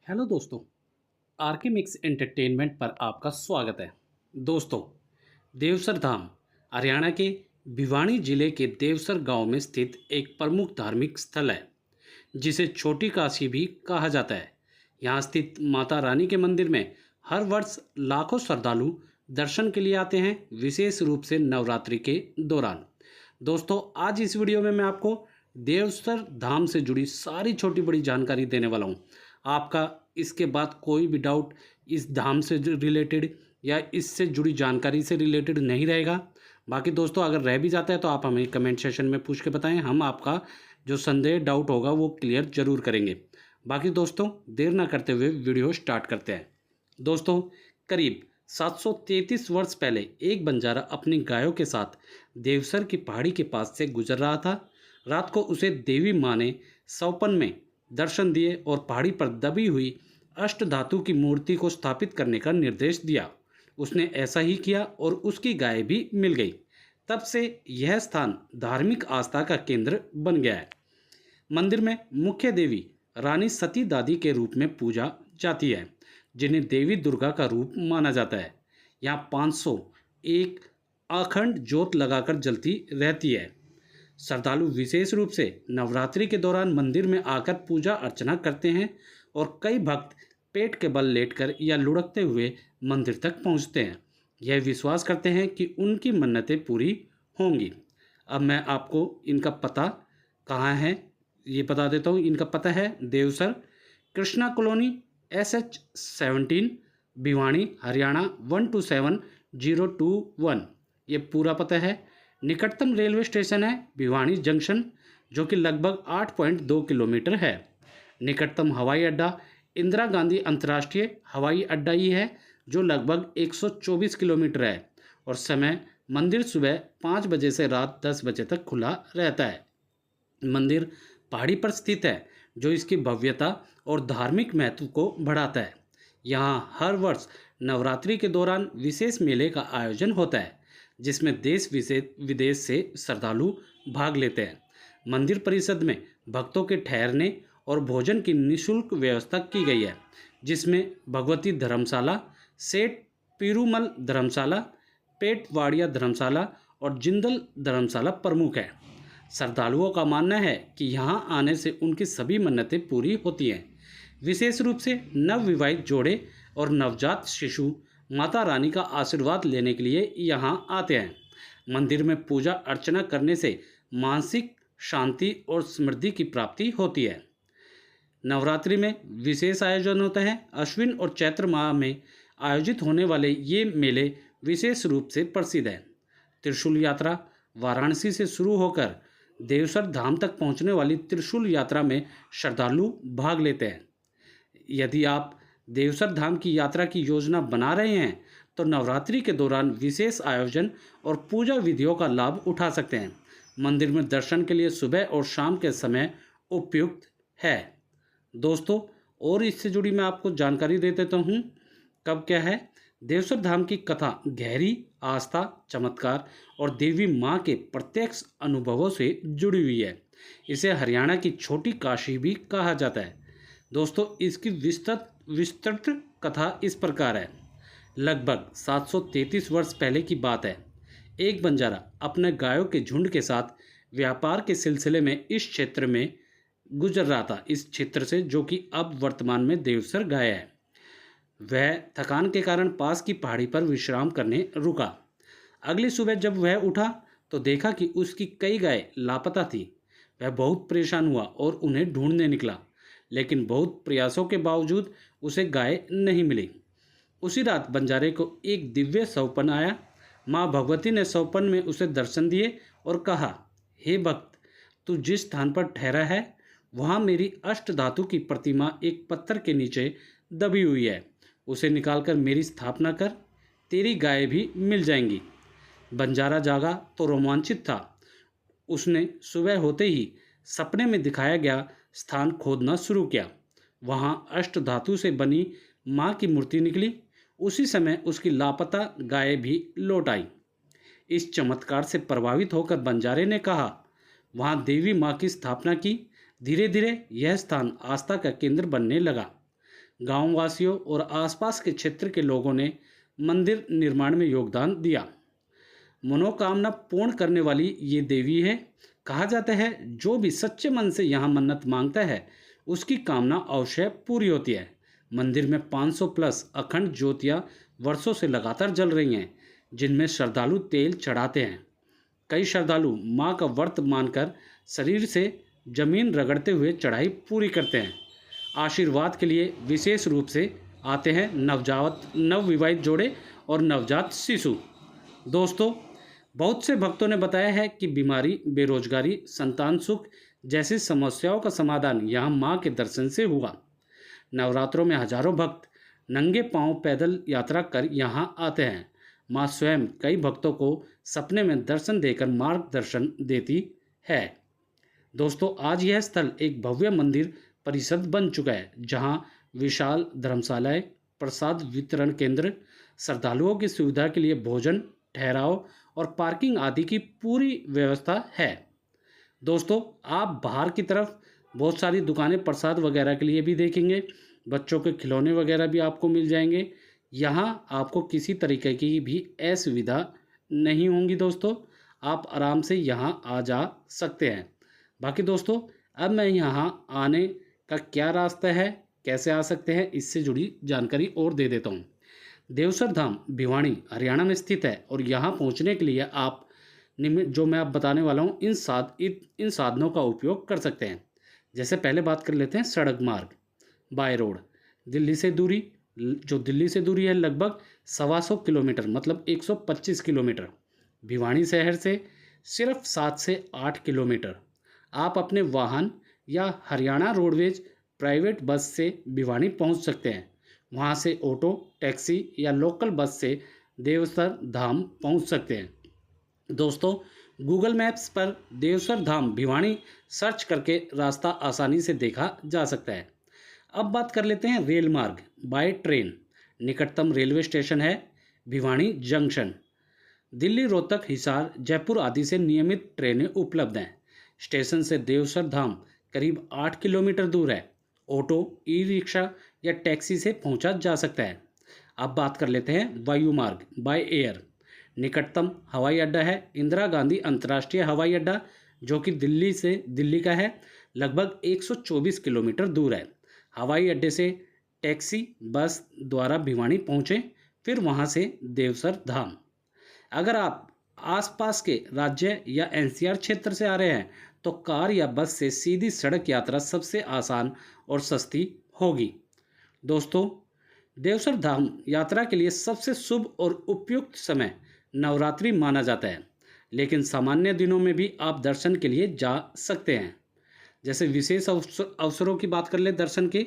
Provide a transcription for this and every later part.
Hello दोस्तों, R K mix entertainment पर आपका स्वागत है। दोस्तों, देवसर धाम हरियाणा के भिवानी जिले के देवसर गांव में स्थित एक प्रमुख धार्मिक स्थल है, जिसे छोटी काशी भी कहा जाता है। यहाँ स्थित माता रानी के मंदिर में हर वर्ष लाखों श्रद्धालु दर्शन के लिए आते हैं, विशेष रूप से नवरात्रि के दौरान। दोस्तों, आज इस वीडियो में मैं आपको देवसर धाम से जुड़ी सारी छोटी बड़ी जानकारी देने वाला हूँ। आपका इसके बाद कोई भी डाउट इस धाम से रिलेटेड या इससे जुड़ी जानकारी से रिलेटेड नहीं रहेगा। बाकी दोस्तों, अगर रह भी जाता है तो आप हमें कमेंट सेशन में पूछ के बताएं, हम आपका जो संदेह डाउट होगा वो क्लियर जरूर करेंगे। बाकी दोस्तों, देर ना करते हुए वीडियो स्टार्ट करते हैं। दोस्तों, करीब 733 वर्ष पहले एक बंजारा अपनी गायों के साथ देवसर की पहाड़ी के पास से गुजर रहा था। रात को उसे देवी माँ ने सौपन में दर्शन दिए और पहाड़ी पर दबी हुई अष्ट धातु की मूर्ति को स्थापित करने का निर्देश दिया। उसने ऐसा ही किया और उसकी गाय भी मिल गई। तब से यह स्थान धार्मिक आस्था का केंद्र बन गया है। मंदिर में मुख्य देवी रानी सती दादी के रूप में पूजा जाती है, जिन्हें देवी दुर्गा का रूप माना जाता है। यहाँ 501 अखंड ज्योत लगाकर जलती रहती है। श्रद्धालु विशेष रूप से नवरात्रि के दौरान मंदिर में आकर पूजा अर्चना करते हैं और कई भक्त पेट के बल लेटकर या लुढ़कते हुए मंदिर तक पहुंचते हैं। यह विश्वास करते हैं कि उनकी मन्नतें पूरी होंगी। अब मैं आपको इनका पता कहाँ है ये बता देता हूँ। इनका पता है देवसर, कृष्णा कॉलोनी, SH17, भिवानी, हरियाणा 127021। ये पूरा पता है। निकटतम रेलवे स्टेशन है भिवानी जंक्शन, जो कि लगभग 8.2 किलोमीटर है। निकटतम हवाई अड्डा इंदिरा गांधी अंतर्राष्ट्रीय हवाई अड्डा ही है, जो लगभग 124 किलोमीटर है। और समय मंदिर सुबह 5 बजे से रात 10 बजे तक खुला रहता है। मंदिर पहाड़ी पर स्थित है, जो इसकी भव्यता और धार्मिक महत्व को बढ़ाता है। यहाँ हर वर्ष नवरात्रि के दौरान विशेष मेले का आयोजन होता है, जिसमें देश विदेश से श्रद्धालु भाग लेते हैं। मंदिर परिसर में भक्तों के ठहरने और भोजन की निःशुल्क व्यवस्था की गई है, जिसमें भगवती धर्मशाला, सेठ पीरूमल धर्मशाला, पेटवाड़िया धर्मशाला और जिंदल धर्मशाला प्रमुख है। श्रद्धालुओं का मानना है कि यहाँ आने से उनकी सभी मन्नतें पूरी होती हैं। विशेष रूप से नवविवाहित जोड़े और नवजात शिशु माता रानी का आशीर्वाद लेने के लिए यहाँ आते हैं। मंदिर में पूजा अर्चना करने से मानसिक शांति और समृद्धि की प्राप्ति होती है। नवरात्रि में विशेष आयोजन होता है। अश्विन और चैत्र माह में आयोजित होने वाले ये मेले विशेष रूप से प्रसिद्ध हैं। त्रिशूल यात्रा वाराणसी से शुरू होकर देवसर धाम तक पहुंचने वाली त्रिशूल यात्रा में श्रद्धालु भाग लेते हैं। यदि आप देवसर धाम की यात्रा की योजना बना रहे हैं तो नवरात्रि के दौरान विशेष आयोजन और पूजा विधियों का लाभ उठा सकते हैं। मंदिर में दर्शन के लिए सुबह और शाम के समय उपयुक्त है। दोस्तों, और इससे जुड़ी मैं आपको जानकारी दे देता हूँ। कब क्या है? देवसर धाम की कथा गहरी आस्था, चमत्कार और देवी माँ के प्रत्यक्ष अनुभवों से जुड़ी हुई है। इसे हरियाणा की छोटी काशी भी कहा जाता है। दोस्तों, इसकी विस्तृत कथा इस प्रकार है। लगभग 733 वर्ष पहले की बात है। एक बंजारा अपने गायों के झुंड के साथ व्यापार के सिलसिले में इस क्षेत्र में गुजर रहा था। इस क्षेत्र से, जो कि अब वर्तमान में देवसर गया है। वह थकान के कारण पास की पहाड़ी पर विश्राम करने रुका। अगली सुबह जब वह उठा तो देखा कि उसकी कई गायें लापता थी। वह बहुत परेशान हुआ और उन्हें ढूंढने निकला, लेकिन बहुत प्रयासों के बावजूद उसे गाय नहीं मिली। उसी रात बंजारे को एक दिव्य सौपन आया। माँ भगवती ने सौपन में उसे दर्शन दिए और कहा, हे भक्त, तू जिस स्थान पर ठहरा है वहाँ मेरी अष्ट धातु की प्रतिमा एक पत्थर के नीचे दबी हुई है। उसे निकालकर मेरी स्थापना कर, तेरी गाय भी मिल जाएंगी। बंजारा जागा तो रोमांचित था। उसने सुबह होते ही सपने में दिखाया गया स्थान खोदना शुरू किया। वहाँ अष्ट धातु से बनी माँ की मूर्ति निकली। उसी समय उसकी लापता गाय भी लौट आई। इस चमत्कार से प्रभावित होकर बंजारे ने कहा, वहाँ देवी माँ की स्थापना की। धीरे धीरे यह स्थान आस्था का केंद्र बनने लगा। गांव वासियों और आसपास के क्षेत्र के लोगों ने मंदिर निर्माण में योगदान दिया। मनोकामना पूर्ण करने वाली ये देवी है। कहा जाता है जो भी सच्चे मन से यहाँ मन्नत मांगता है उसकी कामना अवश्य पूरी होती है। मंदिर में 500 प्लस अखंड ज्योतियाँ वर्षों से लगातार जल रही हैं, जिनमें श्रद्धालु तेल चढ़ाते हैं। कई श्रद्धालु मां का व्रत मानकर शरीर से जमीन रगड़ते हुए चढ़ाई पूरी करते हैं। आशीर्वाद के लिए विशेष रूप से आते हैं नवविवाहित जोड़े और नवजात शिशु। दोस्तों, बहुत से भक्तों ने बताया है कि बीमारी, बेरोजगारी, संतान सुख जैसी समस्याओं का समाधान यहाँ मां के दर्शन से हुआ। नवरात्रों में हजारों भक्त नंगे पांव पैदल यात्रा कर यहाँ आते हैं। मां स्वयं कई भक्तों को सपने में दर्शन देकर मार्गदर्शन देती है। दोस्तों, आज यह स्थल एक भव्य मंदिर परिसर बन चुका है, जहाँ विशाल धर्मशालाएं, प्रसाद वितरण केंद्र, श्रद्धालुओं की सुविधा के लिए भोजन, ठहराव और पार्किंग आदि की पूरी व्यवस्था है। दोस्तों, आप बाहर की तरफ बहुत सारी दुकानें प्रसाद वगैरह के लिए भी देखेंगे। बच्चों के खिलौने वगैरह भी आपको मिल जाएंगे। यहाँ आपको किसी तरीके की भी असुविधा नहीं होंगी। दोस्तों, आप आराम से यहाँ आ जा सकते हैं। बाकी दोस्तों, अब मैं यहाँ आने का क्या रास्ता है, कैसे आ सकते हैं, इससे जुड़ी जानकारी और दे देता हूँ। देवसर धाम भिवानी हरियाणा में स्थित है और यहाँ पहुँचने के लिए आप जो मैं अब बताने वाला हूँ इन साधनों का उपयोग कर सकते हैं। जैसे पहले बात कर लेते हैं सड़क मार्ग, बाय रोड। दिल्ली से दूरी है लगभग 125 किलोमीटर, मतलब 125 किलोमीटर। भिवानी शहर से सिर्फ 7 से 8 किलोमीटर। आप अपने वाहन या हरियाणा रोडवेज प्राइवेट बस से भिवानी पहुंच सकते हैं। वहां से ऑटो, टैक्सी या लोकल बस से देवसर धाम पहुंच सकते हैं। दोस्तों, गूगल मैप्स पर देवसर धाम भिवानी सर्च करके रास्ता आसानी से देखा जा सकता है। अब बात कर लेते हैं रेल मार्ग, बाय ट्रेन। निकटतम रेलवे स्टेशन है भिवानी जंक्शन। दिल्ली, रोहतक, हिसार, जयपुर आदि से नियमित ट्रेनें उपलब्ध हैं। स्टेशन से देवसर धाम करीब 8 किलोमीटर दूर है। ऑटो, ई रिक्शा या टैक्सी से पहुंचा जा सकता है। अब बात कर लेते हैं वायु मार्ग, बाय एयर। निकटतम हवाई अड्डा है इंदिरा गांधी अंतर्राष्ट्रीय हवाई अड्डा, जो कि दिल्ली का है, लगभग 124 किलोमीटर दूर है। हवाई अड्डे से टैक्सी, बस द्वारा भिवानी पहुँचें, फिर वहाँ से देवसर धाम। अगर आप आसपास के राज्य या एनसीआर क्षेत्र से आ रहे हैं तो कार या बस से सीधी सड़क यात्रा सबसे आसान और सस्ती होगी। दोस्तों, देवसर धाम यात्रा के लिए सबसे शुभ और उपयुक्त समय नवरात्रि माना जाता है, लेकिन सामान्य दिनों में भी आप दर्शन के लिए जा सकते हैं। जैसे विशेष अवसरों की बात कर ले दर्शन के,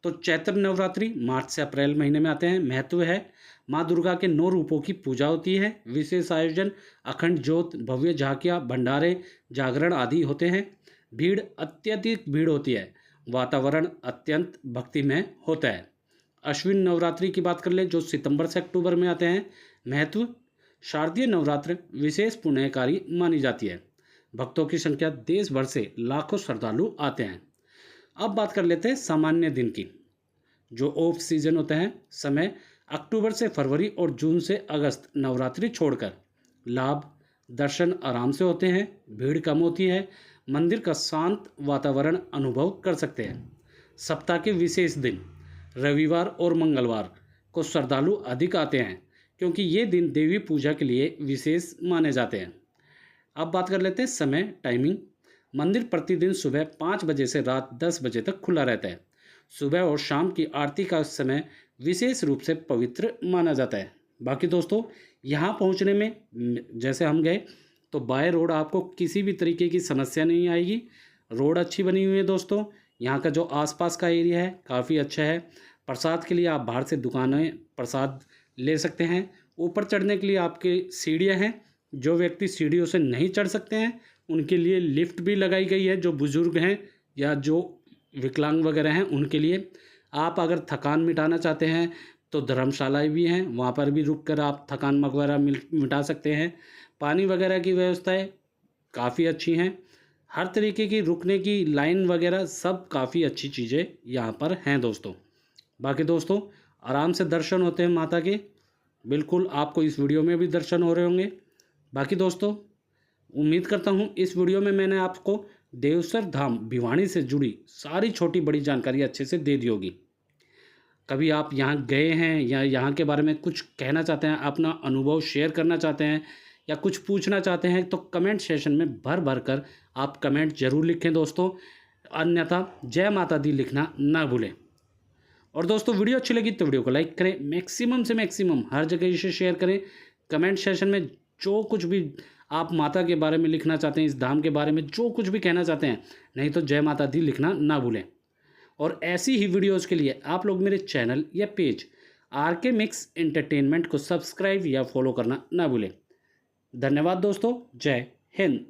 तो चैत्र नवरात्रि मार्च से अप्रैल महीने में आते हैं। महत्व है, माँ दुर्गा के 9 रूपों की पूजा होती है। विशेष आयोजन, अखंड ज्योत, भव्य झांकियाँ, भंडारे, जागरण आदि होते हैं। अत्यधिक भीड़ होती है। वातावरण अत्यंत भक्तिमय होता है। अश्विन नवरात्रि की बात कर ले, जो सितंबर से अक्टूबर में आते हैं। महत्व, शारदीय नवरात्र विशेष पुण्यकारी मानी जाती है। भक्तों की संख्या देश भर से लाखों श्रद्धालु आते हैं। अब बात कर लेते हैं सामान्य दिन की, जो ऑफ सीजन होते हैं। समय अक्टूबर से फरवरी और जून से अगस्त, नवरात्रि छोड़कर। लाभ, दर्शन आराम से होते हैं, भीड़ कम होती है, मंदिर का शांत वातावरण अनुभव कर सकते हैं। सप्ताह के विशेष दिन, रविवार और मंगलवार को श्रद्धालु अधिक आते हैं, क्योंकि ये दिन देवी पूजा के लिए विशेष माने जाते हैं। अब बात कर लेते हैं समय, टाइमिंग। मंदिर प्रतिदिन सुबह 5 बजे से रात 10 बजे तक खुला रहता है। सुबह और शाम की आरती का समय विशेष रूप से पवित्र माना जाता है। बाकी दोस्तों, यहाँ पहुँचने में जैसे हम गए तो बाय रोड आपको किसी भी तरीके की समस्या नहीं आएगी। रोड अच्छी बनी हुई है दोस्तों। यहाँ का जो आसपास का एरिया है काफ़ी अच्छा है। प्रसाद के लिए आप बाहर से दुकानें प्रसाद ले सकते हैं। ऊपर चढ़ने के लिए आपके सीढ़ियाँ हैं। जो व्यक्ति सीढ़ियों से नहीं चढ़ सकते हैं उनके लिए लिफ्ट भी लगाई गई है। जो बुजुर्ग हैं या जो विकलांग वगैरह हैं उनके लिए। आप अगर थकान मिटाना चाहते हैं तो धर्मशालाएं भी हैं, वहाँ पर भी रुक कर आप थकान वगैरह मिटा सकते हैं। पानी वगैरह की व्यवस्थाएं काफ़ी अच्छी हैं। हर तरीके की रुकने की लाइन वगैरह सब काफ़ी अच्छी चीज़ें यहाँ पर हैं दोस्तों। बाकी दोस्तों आराम से दर्शन होते हैं माता के, बिल्कुल आपको इस वीडियो में भी दर्शन हो रहे होंगे। बाकी दोस्तों उम्मीद करता हूँ इस वीडियो में मैंने आपको देवसर धाम भिवानी से जुड़ी सारी छोटी बड़ी जानकारी अच्छे से दे दी होगी। कभी आप यहाँ गए हैं या यहाँ के बारे में कुछ कहना चाहते हैं, अपना अनुभव शेयर करना चाहते हैं या कुछ पूछना चाहते हैं तो कमेंट सेशन में भर भर कर आप कमेंट ज़रूर लिखें दोस्तों, अन्यथा जय माता दी लिखना ना भूलें। और दोस्तों वीडियो अच्छी लगी तो वीडियो को लाइक करें, मैक्सिमम से मैक्सिमम हर जगह इसे शेयर करें। कमेंट सेशन में जो कुछ भी आप माता के बारे में लिखना चाहते हैं, इस धाम के बारे में जो कुछ भी कहना चाहते हैं, नहीं तो जय माता दी लिखना ना भूलें। और ऐसी ही वीडियोज़ के लिए आप लोग मेरे चैनल या पेज RK मिक्स एंटरटेनमेंट को सब्सक्राइब या फॉलो करना ना भूलें। धन्यवाद दोस्तों, जय हिंद।